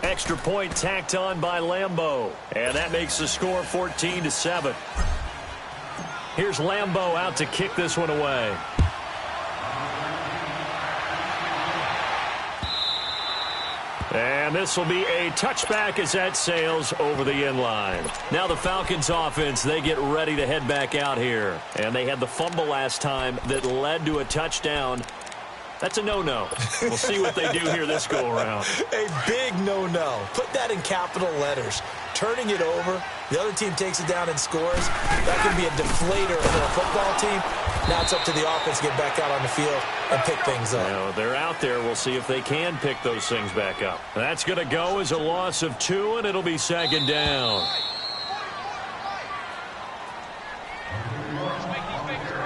Extra point tacked on by Lambo. And that makes the score 14-7. Here's Lambo out to kick this one away. And this will be a touchback as that sails over the end line. Now the Falcons offense, they get ready to head back out here. And they had the fumble last time that led to a touchdown. That's a no-no. We'll see what they do here this go-around. A big no-no. Put that in capital letters. Turning it over, the other team takes it down and scores. That can be a deflator for a football team. Now it's up to the offense to get back out on the field and pick things up. Now, they're out there. We'll see if they can pick those things back up. That's going to go as a loss of 2, and it'll be second down.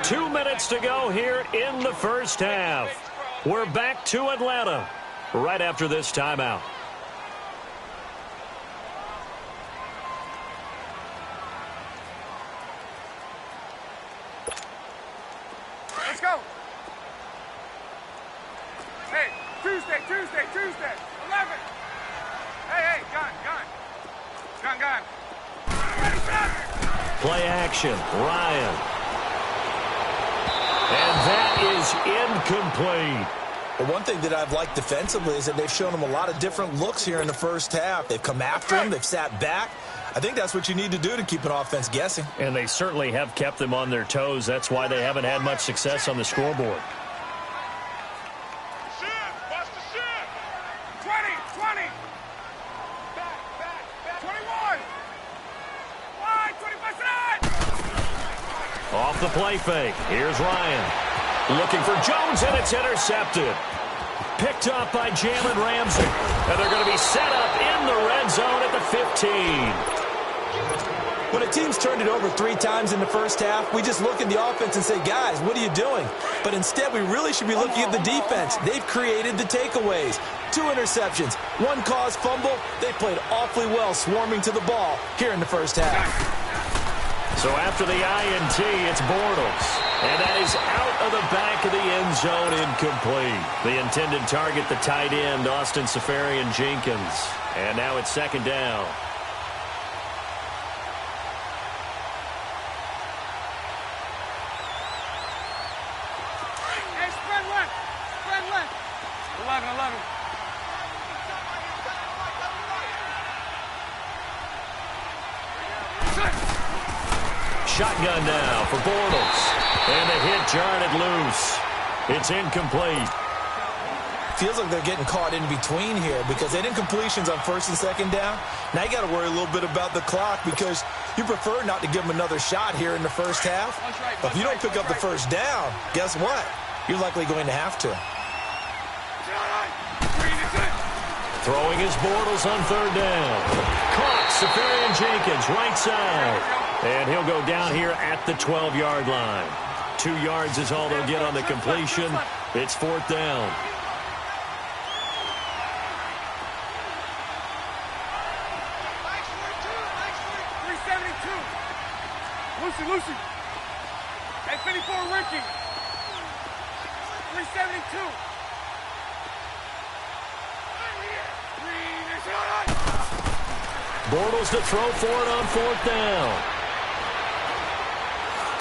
2 minutes to go here in the first half. We're back to Atlanta right after this timeout. Let's go. Hey, Tuesday. 11. Hey, gun. Ready, shot. Play action, Ryan. And that is incomplete. Well, one thing that I've liked defensively is that they've shown them a lot of different looks here in the first half. They've come after him. They've sat back. I think that's what you need to do to keep an offense guessing. And they certainly have kept them on their toes. That's why they haven't had much success on the scoreboard. 20. 21. Wide, 25. Off the play fake. Here's Ryan. Looking for Jones, and it's intercepted. Picked up by Jalen Ramsey. And they're going to be set up in the red zone at the 15. When a team's turned it over 3 times in the first half, we just look at the offense and say, guys, what are you doing? But instead, we really should be looking at the defense. They've created the takeaways. 2 interceptions, 1 caused fumble. They played awfully well swarming to the ball here in the first half. So after the INT, it's Bortles. And that is out of the back of the end zone, incomplete. The intended target, the tight end, Austin Seferian-Jenkins. And now it's second down. Hey, spread left. 11. Shotgun now for Bortles. And the hit jarred it loose. It's incomplete. Feels like they're getting caught in between here because they didn't completions on first and second down. Now you got to worry a little bit about the clock because you prefer not to give them another shot here in the first half. But if you don't pick up the first down, guess what? You're likely going to have to. Throwing his Bortles on third down. Caught Seferian-Jenkins right side. And he'll go down here at the 12-yard line. 2 yards is all they'll get on the completion. It's fourth down. Lucy. Hey, 54, Ricky. 372. Bortles to throw for it on fourth down.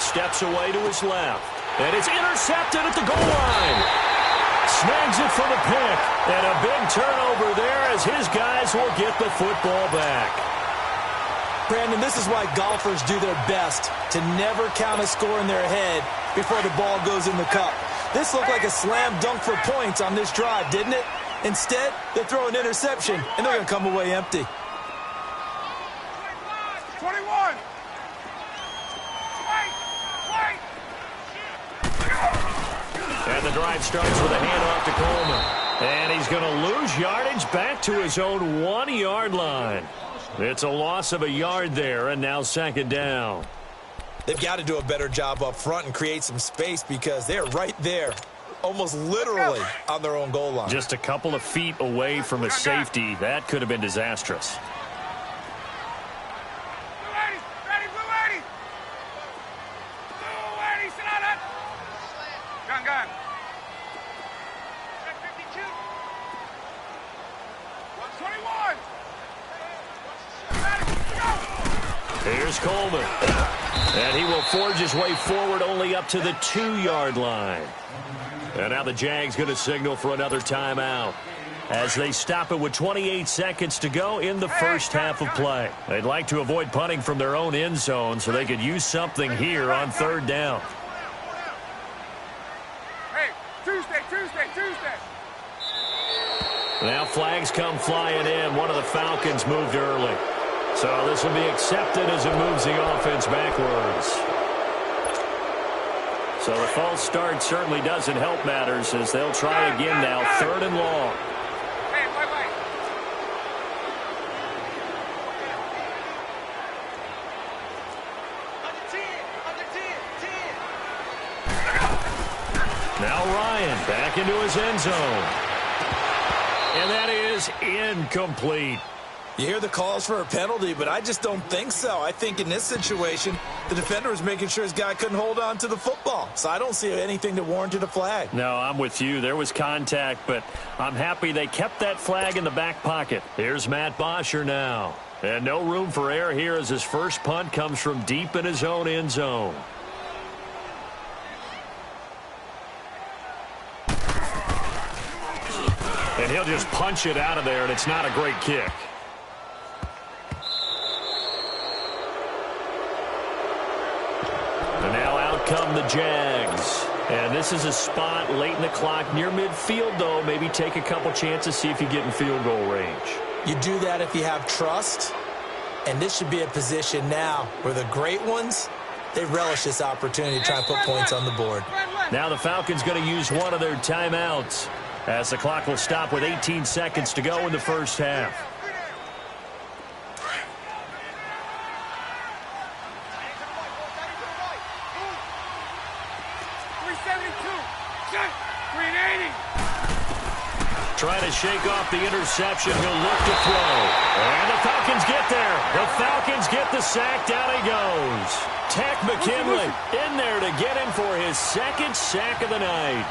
Steps away to his left. And it's intercepted at the goal line. Snags it for the pick. And a big turnover there as his guys will get the football back. Brandon, this is why golfers do their best to never count a score in their head before the ball goes in the cup. This looked like a slam dunk for points on this drive, didn't it? Instead, they throw an interception, and they're going to come away empty. 21. And the drive starts with a handoff to Coleman. And he's going to lose yardage back to his own 1-yard line. It's a loss of a yard there, and now second down. They've got to do a better job up front and create some space because they're right there, almost literally on their own goal line. Just a couple of feet away from a safety. That could have been disastrous. Gun. 21. Here's Coleman. And he will forge his way forward only up to the 2-yard line. And now the Jags going to signal for another timeout as they stop it with 28 seconds to go in the first half of play. They'd like to avoid punting from their own end zone so they could use something here on third down. Hey, Tuesday. Now flags come flying in. One of the Falcons moved early. So this will be accepted as it moves the offense backwards. So the false start certainly doesn't help matters as they'll try again now. 3rd and long. Hey, wait. Now Ryan back into his end zone. And that is incomplete. You hear the calls for a penalty, but I just don't think so. I think in this situation, the defender was making sure his guy couldn't hold on to the football. So I don't see anything that warranted a flag. No, I'm with you. There was contact, but I'm happy they kept that flag in the back pocket. Here's Matt Bosher now. And no room for error here as his first punt comes from deep in his own end zone. And he'll just punch it out of there, and it's not a great kick. And now out come the Jags. And this is a spot late in the clock near midfield, though. Maybe take a couple chances, see if you get in field goal range. You do that if you have trust. And this should be a position now where the great ones, they relish this opportunity to try and put points on the board. Now the Falcons going to use one of their timeouts as the clock will stop with 18 seconds to go in the first half. Trying to shake off the interception. He'll look to throw. And the Falcons get there. The Falcons get the sack. Down he goes. Takk McKinley in there to get him for his second sack of the night.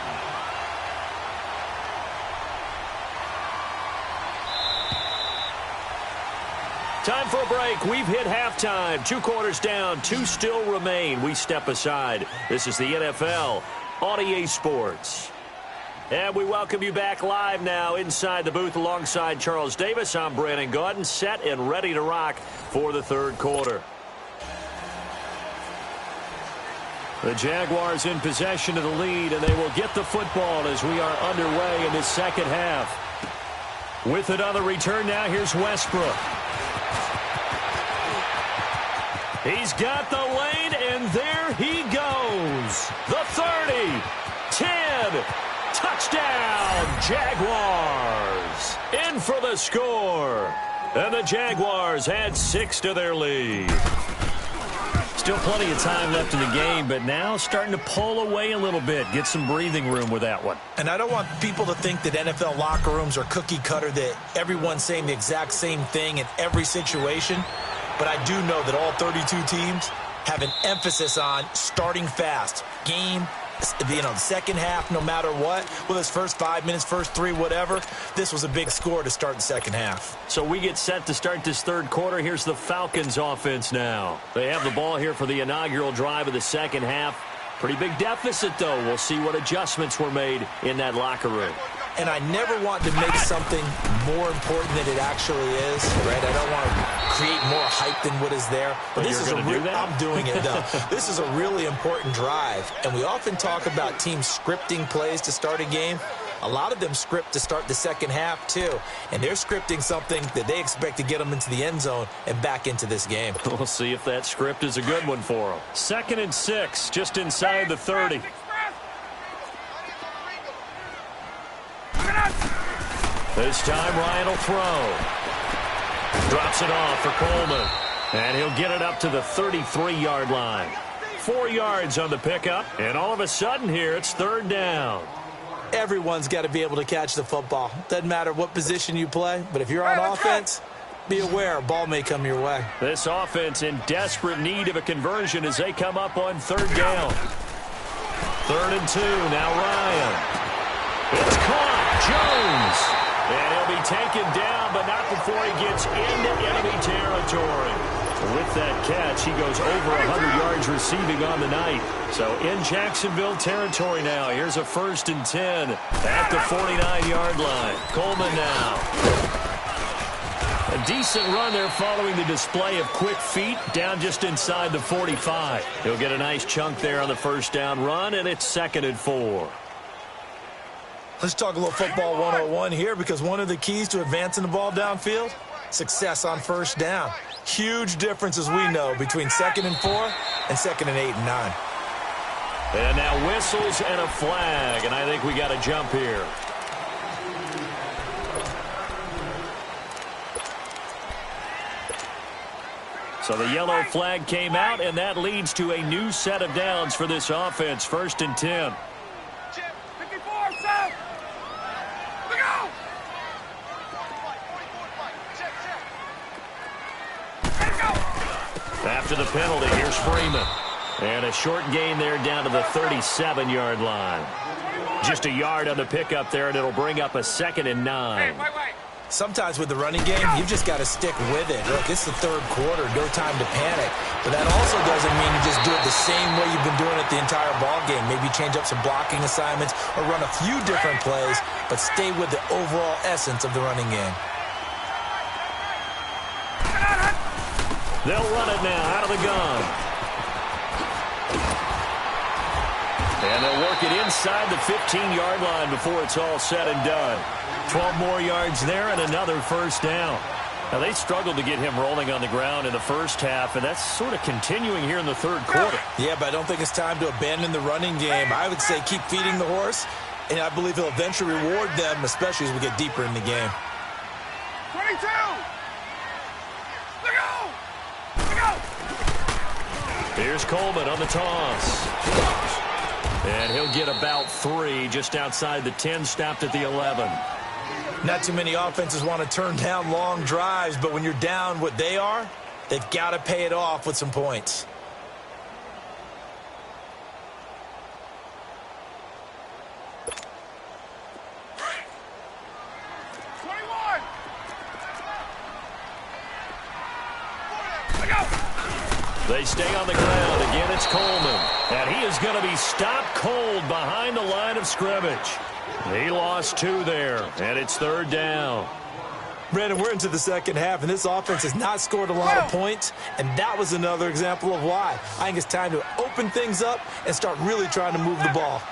Time for a break. We've hit halftime. 2 quarters down. 2 still remain. We step aside. This is the NFL on EA Sports. And we welcome you back live now inside the booth alongside Charles Davis. I'm Brandon Gaudin, set and ready to rock for the third quarter. The Jaguars in possession of the lead, and they will get the football as we are underway in this second half. With it on the return now, here's Westbrook. He's got the lane, and there he goes. The 30, 10, touchdown, Jaguars. In for the score. And the Jaguars add 6 to their lead. Still plenty of time left in the game, but now starting to pull away a little bit. Get some breathing room with that one. And I don't want people to think that NFL locker rooms are cookie cutter, that everyone's saying the exact same thing in every situation. But I do know that all 32 teams have an emphasis on starting fast. Game, second half, no matter what. Whether it's first 5 minutes, first 3, whatever. This was a big score to start the second half. So we get set to start this third quarter. Here's the Falcons offense now. They have the ball here for the inaugural drive of the second half. Pretty big deficit, though. We'll see what adjustments were made in that locker room. And I never want to make something more important than it actually is, right? I don't want to create more hype than what is there. But this is I'm doing it, though. This is a really important drive. And we often talk about teams scripting plays to start a game. A lot of them script to start the second half, too. And they're scripting something that they expect to get them into the end zone and back into this game. We'll see if that script is a good one for them. 2nd and 6, just inside the 30. This time Ryan will throw. Drops it off for Coleman. And he'll get it up to the 33-yard line. 4 yards on the pickup. And all of a sudden here, it's third down. Everyone's got to be able to catch the football. Doesn't matter what position you play, but if you're on offense, be aware a ball may come your way. This offense in desperate need of a conversion as they come up on third down. 3rd and 2, now Ryan. It's caught, Jones. And he'll be taken down, but not before he gets into enemy territory. With that catch, he goes over 100 yards receiving on the night. So in Jacksonville territory now. Here's a 1st and 10 at the 49-yard line. Coleman now. A decent run there following the display of quick feet down just inside the 45. He'll get a nice chunk there on the first down run, and it's 2nd and 4. Let's talk a little football 101 here, because one of the keys to advancing the ball downfield, success on first down. Huge difference, as we know, between 2nd and 4 and 2nd and 8 and 9. And now whistles and a flag, and I think we got a jump here. So the yellow flag came out, and that leads to a new set of downs for this offense. 1st and 10. 54, set. Look out! After the penalty, here's Freeman. And a short gain there down to the 37-yard line. Just a yard on the pickup there, and it'll bring up a 2nd and 9. Sometimes with the running game, you've just got to stick with it. Look, it's the 3rd quarter, no time to panic. But that also doesn't mean you just do it the same way you've been doing it the entire ball game. Maybe change up some blocking assignments or run a few different plays, but stay with the overall essence of the running game. They'll run it now out of the gun. And they'll work it inside the 15-yard line before it's all said and done. 12 more yards there and another 1st down. Now, they struggled to get him rolling on the ground in the first half, and that's sort of continuing here in the 3rd quarter. Yeah, but I don't think it's time to abandon the running game. I would say keep feeding the horse, and I believe he'll eventually reward them, especially as we get deeper in the game. 22! Look out! Look out! Here's Coleman on the toss. And he'll get about 3 just outside the 10, stopped at the 11. Not too many offenses want to turn down long drives, but when you're down what they are, they've got to pay it off with some points. They stay on the ground. Again, it's Coleman. And he is going to be stopped cold behind the line of scrimmage. He lost 2 there, and it's 3rd down. Brandon, we're into the second half, and this offense has not scored a lot of points, and that was another example of why. I think it's time to open things up and start really trying to move the ball.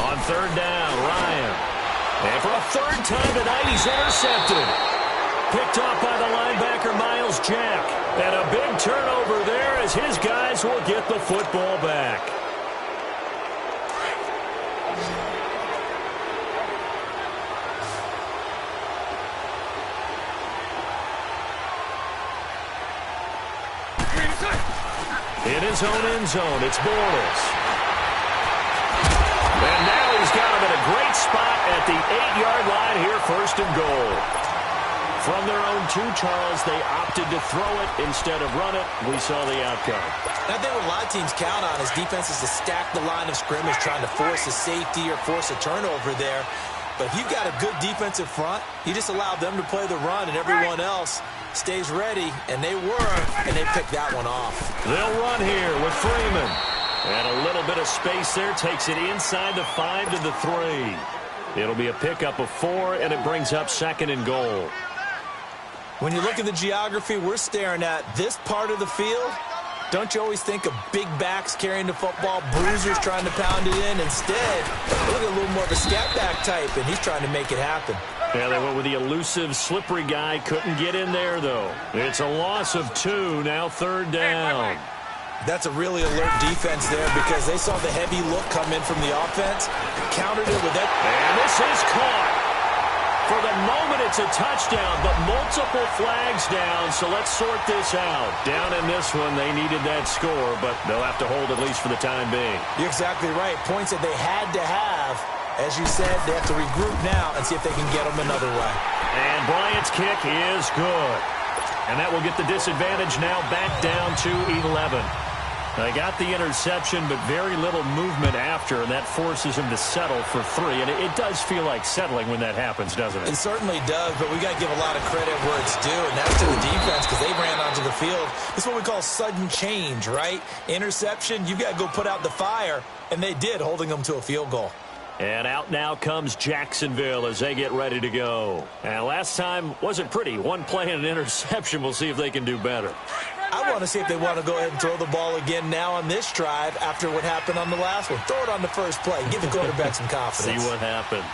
On 3rd down, Ryan. And for a 3rd time tonight, he's intercepted. Picked off by the linebacker, Miles Jack. And a big turnover there as his guys will get the football back. In his own end zone, it's Bortles. And now he's got him in a great spot at the 8-yard line here, 1st and goal. From their own 2, Charles, they opted to throw it instead of run it. We saw the outcome. I think what a lot of teams count on is defenses to stack the line of scrimmage, trying to force a safety or force a turnover there. But if you've got a good defensive front, you just allow them to play the run, and everyone else stays ready, and they were, and they picked that one off. They'll run here with Freeman. And a little bit of space there, takes it inside the 5 to the 3. It'll be a pickup of 4, and it brings up 2nd and goal. When you look at the geography we're staring at, this part of the field, don't you always think of big backs carrying the football, bruisers trying to pound it in? Instead, look at a little more of a scat back type, and he's trying to make it happen. Yeah, they went with the elusive, slippery guy. Couldn't get in there, though. It's a loss of 2, now 3rd down. That's a really alert defense there because they saw the heavy look come in from the offense, countered it with that. And this is caught. For the moment, it's a touchdown, but multiple flags down, so let's sort this out. Down in this one, they needed that score, but they'll have to hold at least for the time being. You're exactly right. Points that they had to have. As you said, they have to regroup now and see if they can get them another way. And Bryant's kick is good. And that will get the disadvantage now back down to 11. They got the interception, but very little movement after, and that forces him to settle for 3. And it does feel like settling when that happens, doesn't it? It certainly does, but we got to give a lot of credit where it's due, and that's to the defense because they ran onto the field. It's what we call sudden change, right? Interception, you got to go put out the fire, and they did, holding them to a field goal. And out now comes Jacksonville as they get ready to go. And last time wasn't pretty. One play and an interception. We'll see if they can do better. I want to see if they want to go ahead and throw the ball again now on this drive after what happened on the last one. Throw it on the first play. Give the quarterback some confidence. See what happens.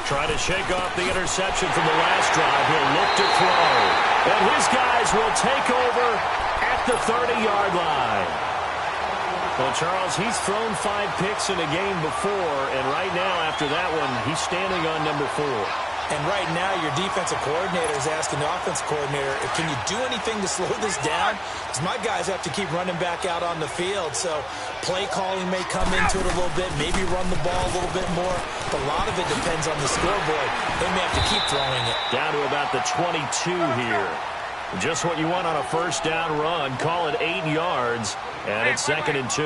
Try to shake off the interception from the last drive. He'll look to throw. And his guys will take over at the 30-yard line. Well, Charles, he's thrown 5 picks in a game before, and right now after that one, he's standing on number 4. And right now, your defensive coordinator is asking the offensive coordinator, can you do anything to slow this down? Because my guys have to keep running back out on the field. So play calling may come into it a little bit, maybe run the ball a little bit more. But a lot of it depends on the scoreboard. They may have to keep throwing it. Down to about the 22 here. Just what you want on a first down run. Call it 8 yards, and it's 2nd and 2.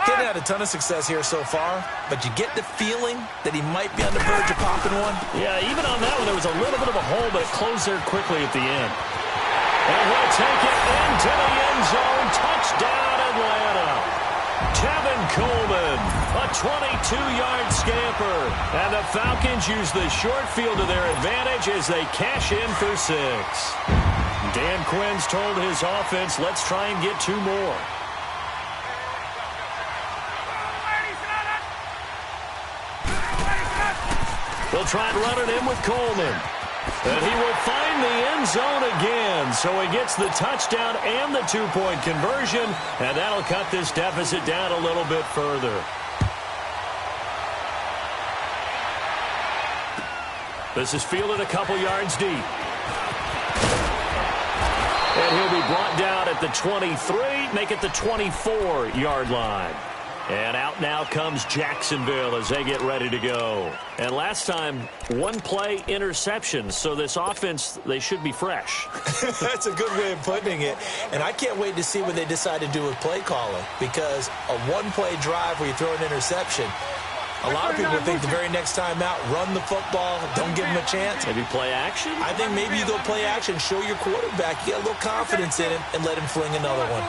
Didn't have a ton of success here so far, but you get the feeling that he might be on the verge of popping one. Yeah, even on that one, there was a little bit of a hole, but it closed there quickly at the end. And he'll take it into the end zone. Touchdown, Atlanta. Tevin Coleman, a 22-yard scamper. And the Falcons use the short field to their advantage as they cash in for 6. Dan Quinn's told his offense, let's try and get 2 more. They'll try and run it in with Coleman. And he will find the end zone again. So he gets the touchdown and the 2-point conversion. And that'll cut this deficit down a little bit further. This is fielded a couple yards deep. And he'll be brought down at the 23, make it the 24-yard line. And out now comes Jacksonville as they get ready to go. And last time, 1-play interception. So this offense, they should be fresh. That's a good way of putting it. And I can't wait to see what they decide to do with play calling. Because a 1-play drive where you throw an interception, a lot of people think the very next time out, run the football, don't give them a chance. Maybe play action? I think maybe you go play action, show your quarterback, you get a little confidence in him, and let him fling another one.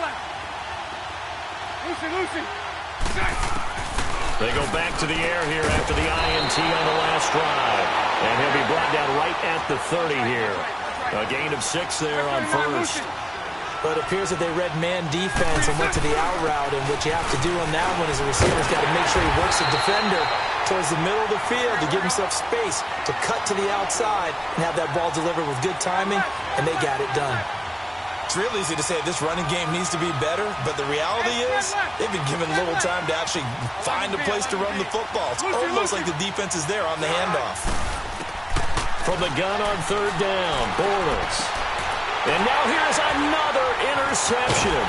They go back to the air here after the INT on the last drive. And he'll be brought down right at the 30 here. A gain of 6 there on first. But it appears that they read man defense and went to the out route. And what you have to do on that one is the receiver's got to make sure he works the defender towards the middle of the field to give himself space to cut to the outside and have that ball delivered with good timing. And they got it done. It's real easy to say this running game needs to be better, but the reality is they've been given little time to actually find a place to run the football. It's almost like the defense is there on the handoff. From the gun on 3rd down, Bortles. And now here's another interception.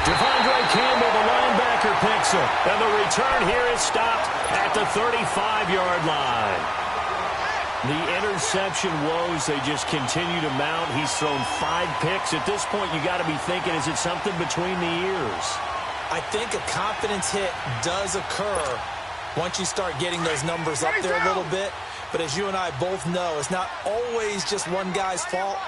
Devondre Campbell, the linebacker, picks it. And the return here is stopped at the 35-yard line. The interception woes, they just continue to mount. He's thrown 5 picks. At this point, you got to be thinking, is it something between the ears? I think a confidence hit does occur once you start getting those numbers up there a little bit. But as you and I both know, it's not always just one guy's fault.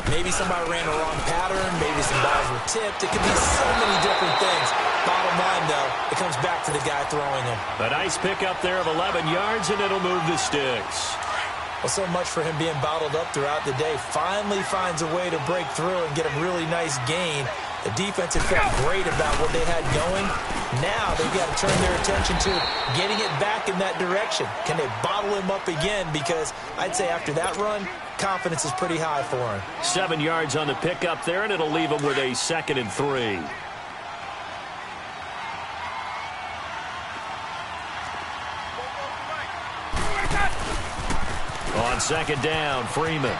Maybe somebody ran a wrong pattern. Maybe some balls were tipped. It could be so many different things. Bottom line, though, it comes back to the guy throwing them. A nice pickup there of 11 yards, and it'll move the sticks. Well, so much for him being bottled up throughout the day. Finally finds a way to break through and get a really nice gain. The defense had felt great about what they had going. Now they've got to turn their attention to getting it back in that direction. Can they bottle him up again? Because I'd say after that run, confidence is pretty high for him. 7 yards on the pickup there, and it'll leave him with a 2nd and 3. On 2nd down, Freeman.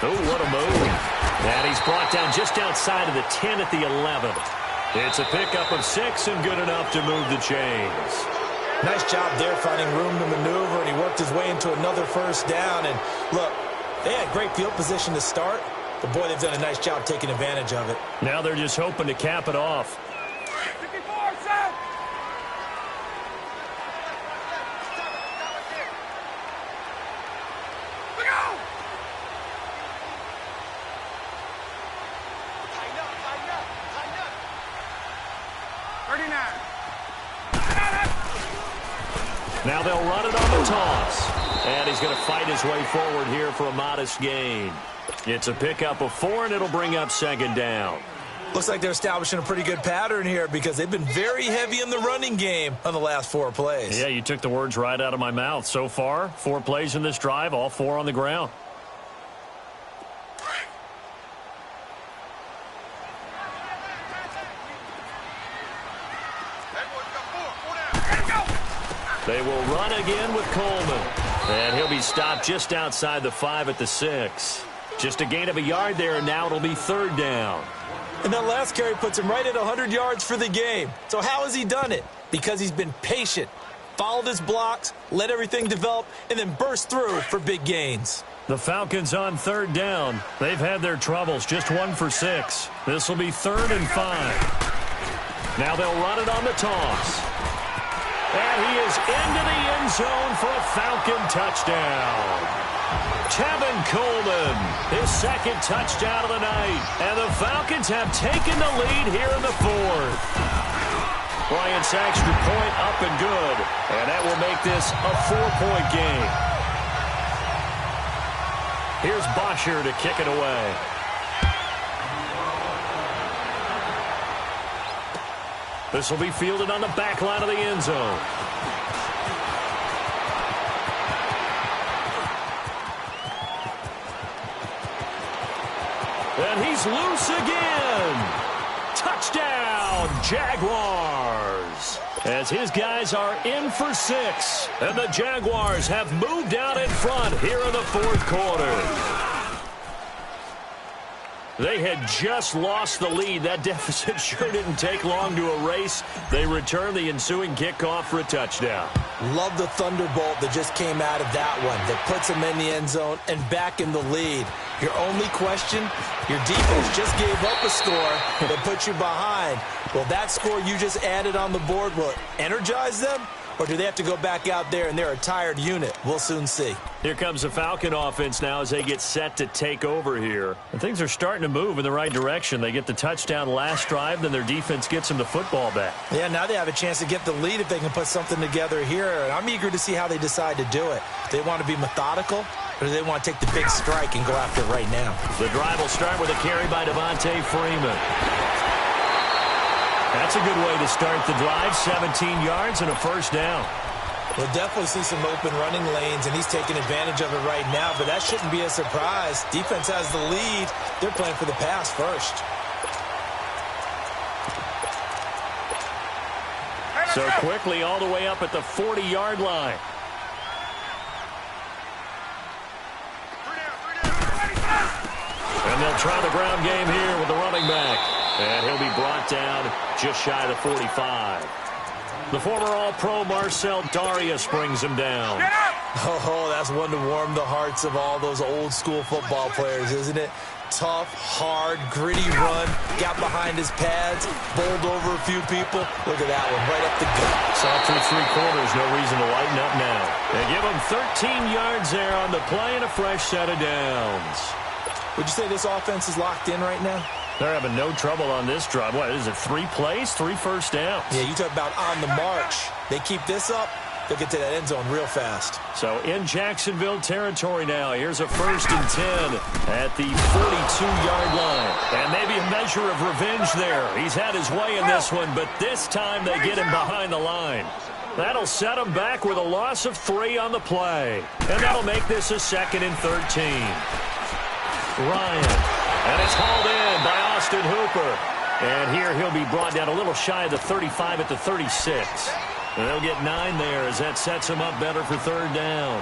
Oh, what a move. And he's brought down just outside of the 10 at the 11. It's a pickup of 6 and good enough to move the chains. Nice job there finding room to maneuver, and he worked his way into another first down. And look, they had great field position to start, But, boy, they've done a nice job taking advantage of it. Now they're just hoping to cap it off. 54, set. We go. Tighten up, tighten up, tighten up. 39. Now they'll run it on the toss. And he's going to fight his way forward here for a modest gain. It's a pickup of 4, and it'll bring up second down. Looks like they're establishing a pretty good pattern here because they've been very heavy in the running game on the last 4 plays. Yeah, you took the words right out of my mouth. So far, 4 plays in this drive, all 4 on the ground. They will run again with Coleman. And he'll be stopped just outside the 5 at the 6. Just a gain of a yard there, and now it'll be third down. And that last carry puts him right at 100 yards for the game. So how has he done it? Because he's been patient, followed his blocks, let everything develop, and then burst through for big gains. The Falcons on third down. They've had their troubles, just 1 for 6. This will be 3rd and 5. Now they'll run it on the toss. And he is into the end zone for a Falcon touchdown. Tevin Coleman, his 2nd touchdown of the night. And the Falcons have taken the lead here in the 4th. Bryant's extra point up and good. And that will make this a 4-point game. Here's Bosher to kick it away. This will be fielded on the back line of the end zone. And he's loose again. Touchdown, Jaguars. As his guys are in for 6. And the Jaguars have moved out in front here in the 4th quarter. They had just lost the lead. That deficit sure didn't take long to erase. They return the ensuing kickoff for a touchdown. Love the thunderbolt that just came out of that one that puts them in the end zone and back in the lead. Your only question, your defense just gave up a score that put you behind. Will that score you just added on the board, will it energize them? Or do they have to go back out there and they're a tired unit? We'll soon see. Here comes the Falcon offense now as they get set to take over here. And things are starting to move in the right direction. They get the touchdown last drive, then their defense gets them the football back. Yeah, now they have a chance to get the lead if they can put something together here. And I'm eager to see how they decide to do it. Do they want to be methodical, or do they want to take the big strike and go after it right now? The drive will start with a carry by Devontae Freeman. That's a good way to start the drive. 17 yards and a first down. We'll definitely see some open running lanes, and he's taking advantage of it right now, but that shouldn't be a surprise. Defense has the lead. They're playing for the pass first. So quickly all the way up at the 40-yard line. And they'll try the ground game here with the running back. And he'll be brought down just shy of the 45. The former All-Pro Marcel Darius brings him down. Oh, that's one to warm the hearts of all those old-school football players, isn't it? Tough, hard, gritty run, got behind his pads, bowled over a few people. Look at that one, right up the gut. Saw through 3 quarters, no reason to lighten up now. They give him 13 yards there on the play and a fresh set of downs. Would you say this offense is locked in right now? They're having no trouble on this drive. What is it, 3 plays, 3 first downs? Yeah, you talk about on the march. They keep this up, they'll get to that end zone real fast. So in Jacksonville territory now. Here's a 1st and 10 at the 42-yard line. And maybe a measure of revenge there. He's had his way in this one, but this time they get him behind the line. That'll set him back with a loss of 3 on the play. And that'll make this a 2nd and 13. Ryan. And it's hauled in by Austin Hooper. And here he'll be brought down a little shy of the 35 at the 36. And they'll get 9 there as that sets him up better for 3rd down.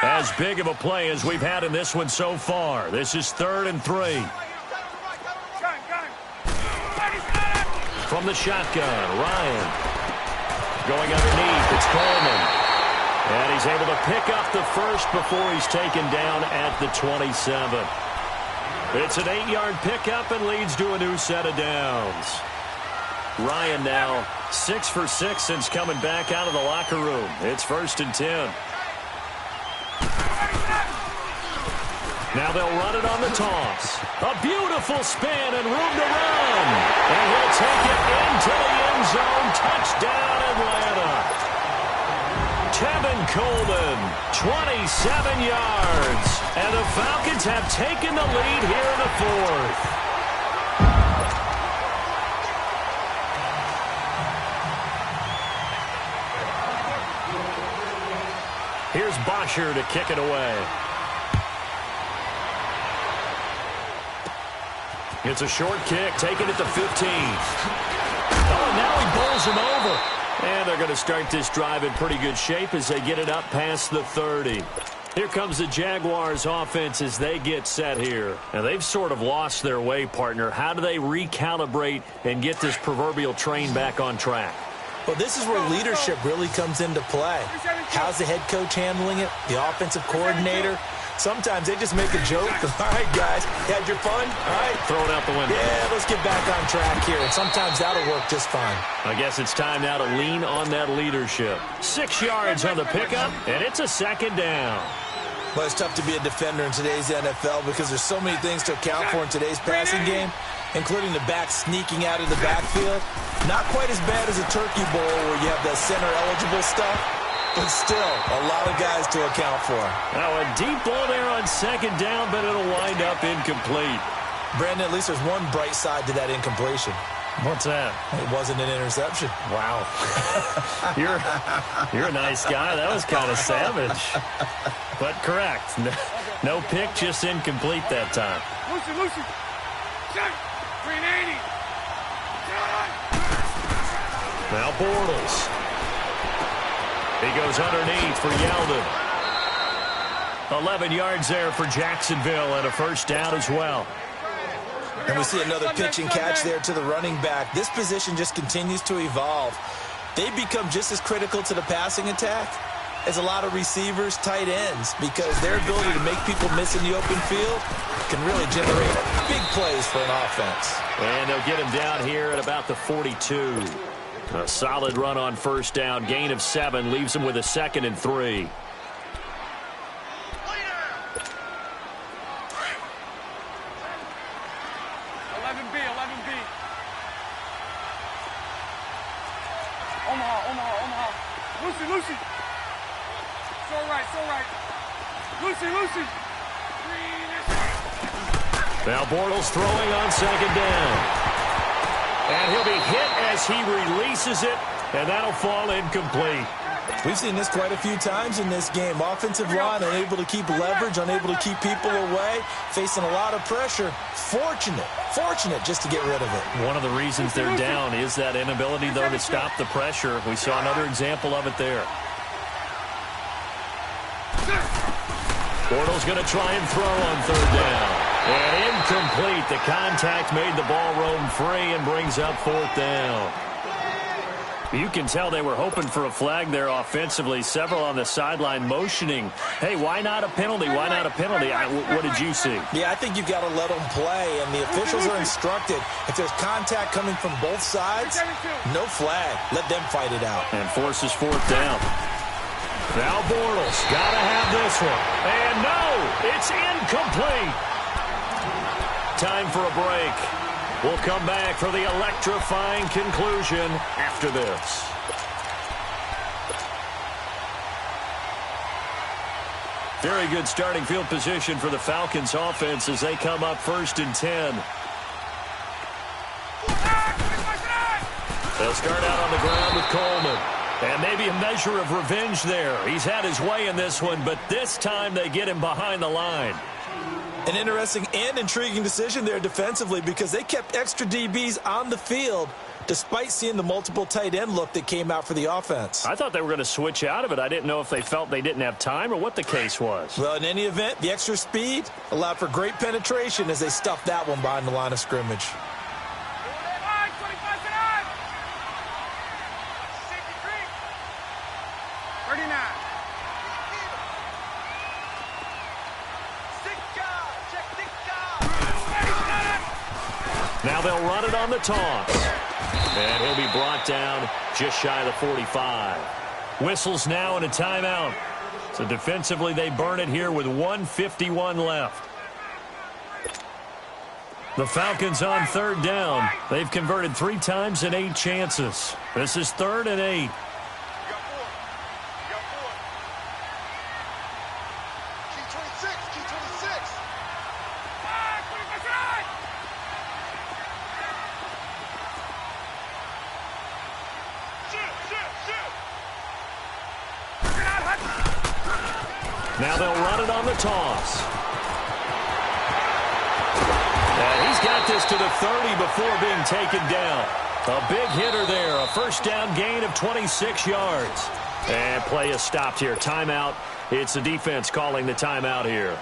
As as big of a play as we've had in this one so far. This is 3rd and 3. From the shotgun, Ryan. Going underneath, it's Coleman. And he's able to pick up the first before he's taken down at the 27. It's an 8-yard pickup and leads to a new set of downs. Ryan now 6 for 6 since coming back out of the locker room. It's 1st and 10. Now they'll run it on the toss. A beautiful spin and room to run. And he'll take it into the end zone. Touchdown, Atlanta. Tevin Coleman, 27 yards. And the Falcons have taken the lead here in the 4th. Here's Bosher to kick it away. It's a short kick, taken at the 15. Oh, and now he bowls him over. And they're going to start this drive in pretty good shape as they get it up past the 30. Here comes the Jaguars offense as they get set here. Now, they've sort of lost their way, partner. How do they recalibrate and get this proverbial train back on track? Well, this is where leadership really comes into play. How's the head coach handling it? The offensive coordinator? Sometimes they just make a joke. All right, guys, you had your fun? All right. Throw it out the window. Yeah, let's get back on track here. And sometimes that'll work just fine. I guess it's time now to lean on that leadership. 6 yards on the pickup, and it's a 2nd down. Well, it's tough to be a defender in today's NFL because there's so many things to account for in today's passing game, including the back sneaking out of the backfield. Not quite as bad as a turkey bowl where you have the center-eligible stuff, but still a lot of guys to account for. Now, a deep ball there on 2nd down, but it'll wind up incomplete. Brandon, at least there's one bright side to that incompletion. What's that? It wasn't an interception. Wow. You're a nice guy. That was kind of savage. But correct. No pick, just incomplete that time. Lucy. Check. 380. Now Bortles. He goes underneath for Yeldon. 11 yards there for Jacksonville and a 1st down as well. And we see another pitch and catch there to the running back. This position just continues to evolve. They become just as critical to the passing attack as a lot of receivers, tight ends, because their ability to make people miss in the open field can really generate big plays for an offense. And they'll get him down here at about the 42. A solid run on 1st down. Gain of 7 leaves him with a 2nd and 3. Omaha. Lucy. So right. Lucy. Now Bortles throwing on 2nd down. And he'll be hit as he releases it, and that'll fall incomplete. We've seen this quite a few times in this game. Offensive line unable to keep leverage, unable to keep people away, facing a lot of pressure. Fortunate just to get rid of it. One of the reasons they're down is that inability, though, to stop the pressure. We saw another example of it there. Bortles going to try and throw on 3rd down. And incomplete. The contact made the ball roam free and brings up 4th down. You can tell they were hoping for a flag there offensively. Several on the sideline motioning. Hey, why not a penalty? Why not a penalty? What did you see? Yeah, I think you've got to let them play, and the officials are instructed. If there's contact coming from both sides, no flag. Let them fight it out. And forces 4th down. Now Bortles got to have this one. And no, it's incomplete. Time for a break. We'll come back for the electrifying conclusion after this. Very good starting field position for the Falcons offense as they come up 1st and 10. They'll start out on the ground with Coleman. And maybe a measure of revenge there. He's had his way in this one, but this time they get him behind the line. An interesting and intriguing decision there defensively because they kept extra DBs on the field despite seeing the multiple tight end look that came out for the offense. I thought they were going to switch out of it. I didn't know if they felt they didn't have time or what the case was. Well, in any event, the extra speed allowed for great penetration as they stuffed that one behind the line of scrimmage. 39. Now they'll run it on the toss. And he'll be brought down just shy of the 45. Whistles now and a timeout. So defensively they burn it here with 1:51 left. The Falcons on third down. They've converted 3 times in 8 chances. This is 3rd and 8. Now they'll run it on the toss. And he's got this to the 30 before being taken down. A big hitter there. A first down gain of 26 yards. And play is stopped here. Timeout. It's the defense calling the timeout here.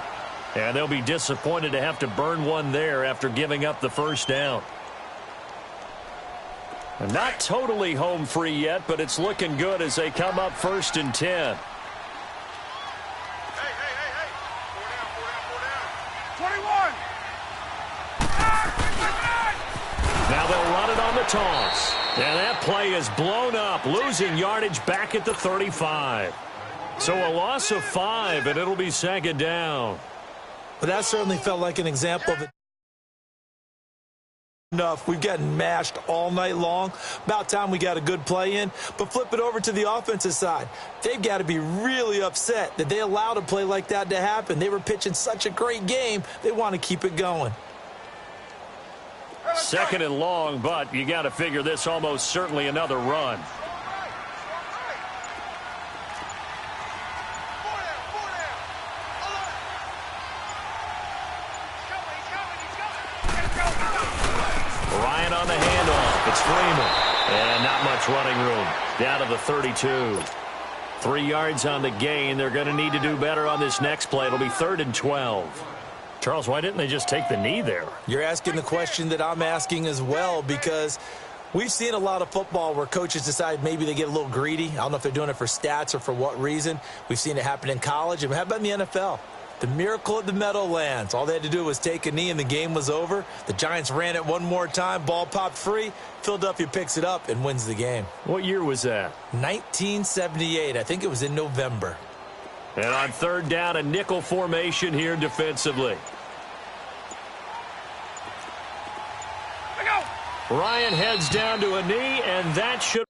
And they'll be disappointed to have to burn one there after giving up the first down. And not totally home free yet, but it's looking good as they come up 1st and 10. 21. Now they'll run it on the toss. And that play is blown up, losing yardage back at the 35. So a loss of 5, and it'll be 2nd down. But that certainly felt like an example of it. Enough. We've gotten mashed all night long. About time we got a good play in. But flip it over to the offensive side. They've got to be really upset that they allowed a play like that to happen. They were pitching such a great game. They want to keep it going. 2nd and long, but you got to figure this almost certainly another run. Ryan on the handoff. It's Freeman. And not much running room. Down to the 32. 3 yards on the gain. They're going to need to do better on this next play. It'll be 3rd and 12. Charles, why didn't they just take the knee there? You're asking the question that I'm asking as well, because we've seen a lot of football where coaches decide maybe they get a little greedy. I don't know if they're doing it for stats or for what reason. We've seen it happen in college. And how about in the NFL? The miracle of the Meadowlands. All they had to do was take a knee and the game was over. The Giants ran it one more time. Ball popped free. Philadelphia picks it up and wins the game. What year was that? 1978. I think it was in November. And on 3rd down, a nickel formation here defensively. Ryan heads down to a knee, and that should